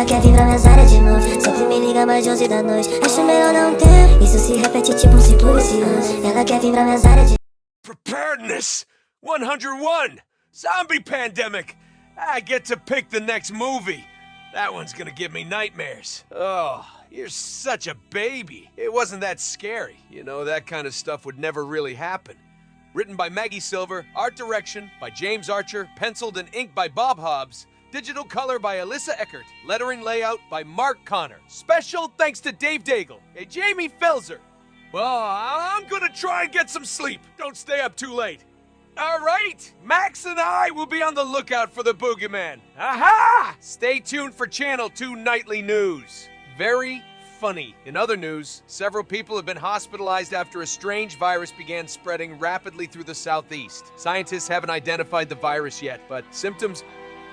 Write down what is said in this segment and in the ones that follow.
quer vir pra minhas áreas de novo. Sempre me liga mais de 11 da noite. Acho melhor não ter. Isso se repete tipo um ciclo vicioso. Ela quer vir pra minhas áreas de... Preparedness 101! Zombie pandemic! I get to pick the next movie. That one's gonna give me nightmares. Oh, you're such a baby. It wasn't that scary. You know, that kind of stuff would never really happen. Written by Maggie Silver, art direction by James Archer, penciled and inked by Bob Hobbs, digital color by Alyssa Eckert, lettering layout by Mark Connor. Special thanks to Dave Daigle and Jamie Felser. Well, I'm gonna try and get some sleep. Don't stay up too late. All right, Max and I will be on the lookout for the boogeyman. Aha! Stay tuned for Channel 2 Nightly News. Very funny. In other news, several people have been hospitalized after a strange virus began spreading rapidly through the southeast. Scientists haven't identified the virus yet, but symptoms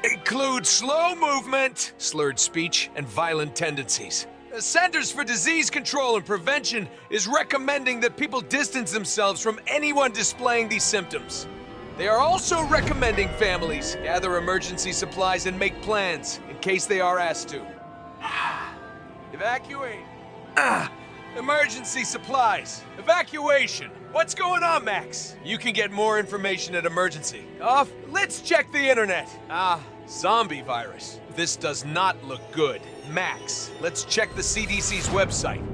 include slow movement, slurred speech, and violent tendencies. The Centers for Disease Control and Prevention is recommending that people distance themselves from anyone displaying these symptoms. They are also recommending families gather emergency supplies and make plans in case they are asked to. Evacuate. Emergency supplies. Evacuation. What's going on, Max? You can get more information at emergency. Off. Let's check the internet. Zombie virus. This does not look good. Max, let's check the CDC's website.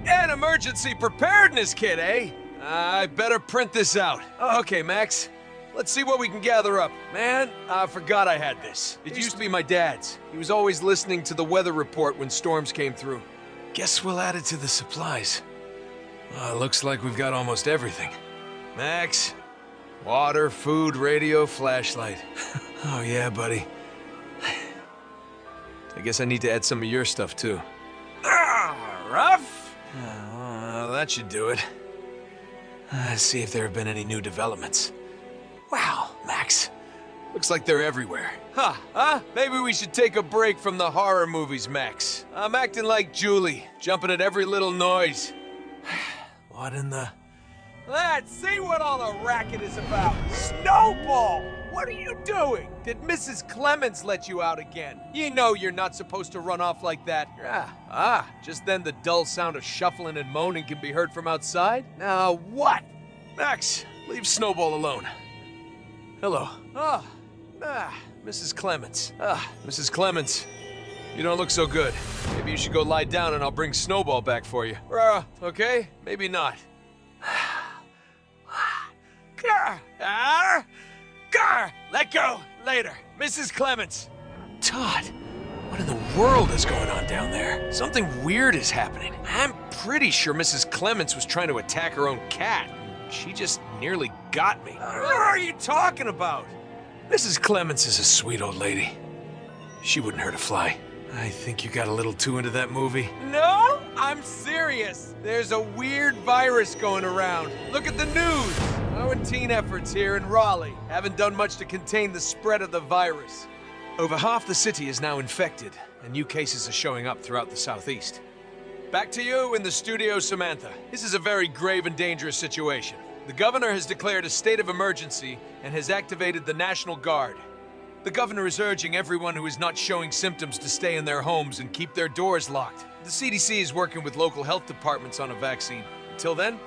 An emergency preparedness kit, eh? I better print this out. Okay, Max. Let's see what we can gather up. Man, I forgot I had this. It used to be my dad's. He was always listening to the weather report when storms came through. Guess we'll add it to the supplies. Looks like we've got almost everything. Max, water, food, radio, flashlight. Oh yeah, buddy. I guess I need to add some of your stuff too. Rough? That should do it. Let's see if there have been any new developments. Wow, Max. Looks like they're everywhere. Maybe we should take a break from the horror movies, Max. I'm acting like Julie, jumping at every little noise. What in the... Let's see what all the racket is about. Snowball! What are you doing? Did Mrs. Clemens let you out again? You know you're not supposed to run off like that. Just then the dull sound of shuffling and moaning can be heard from outside? Now what? Max, leave Snowball alone. Hello. Mrs. Clemens. Mrs. Clemens. You don't look so good. Maybe you should go lie down and I'll bring Snowball back for you. Okay? Maybe not. Let go! Later. Mrs. Clemens. Todd, what in the world is going on down there? Something weird is happening. I'm pretty sure Mrs. Clemens was trying to attack her own cat. She just nearly got me. What are you talking about? Mrs. Clemens is a sweet old lady. She wouldn't hurt a fly. I think you got a little too into that movie. No, I'm serious. There's a weird virus going around. Look at the news. Quarantine efforts here in Raleigh haven't done much to contain the spread of the virus. Over half the city is now infected, and new cases are showing up throughout the southeast. Back to you in the studio, Samantha. This is a very grave and dangerous situation. The governor has declared a state of emergency and has activated the National Guard. The governor is urging everyone who is not showing symptoms to stay in their homes and keep their doors locked. The CDC is working with local health departments on a vaccine. Until then,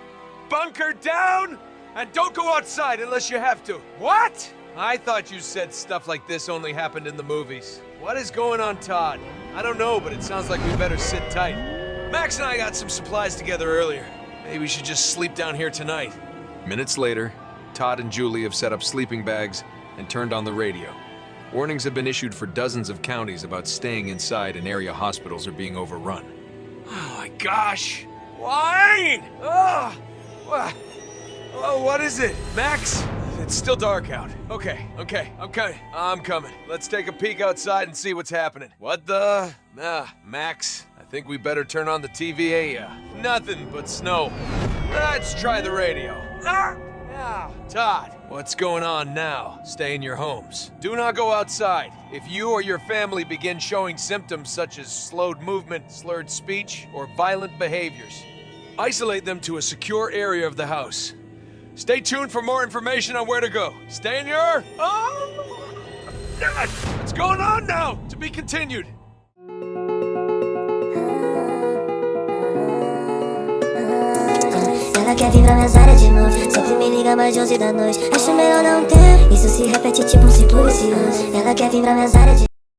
bunker down and don't go outside unless you have to. What? I thought you said stuff like this only happened in the movies. What is going on, Todd? I don't know, but it sounds like we better sit tight. Max and I got some supplies together earlier. Maybe we should just sleep down here tonight. Minutes later, Todd and Julie have set up sleeping bags and turned on the radio. Warnings have been issued for dozens of counties about staying inside and area hospitals are being overrun. Oh my gosh! Wine! What is it? Max? It's still dark out. Okay, I'm coming. Let's take a peek outside and see what's happening. What the? Max, I think we better turn on the TV. Nothing but snow. Let's try the radio. Todd, what's going on now? Stay in your homes. Do not go outside. If you or your family begin showing symptoms such as slowed movement, slurred speech, or violent behaviors, isolate them to a secure area of the house. Stay tuned for more information on where to go. Stay in your... What's going on now? To be continued. ela quer vir pra mesária de novo. Sempre me liga mais de 11 da noite, acho melhor não ter. Isso se repete tipo um ciclo vicioso. Ela quer vir pra mesária de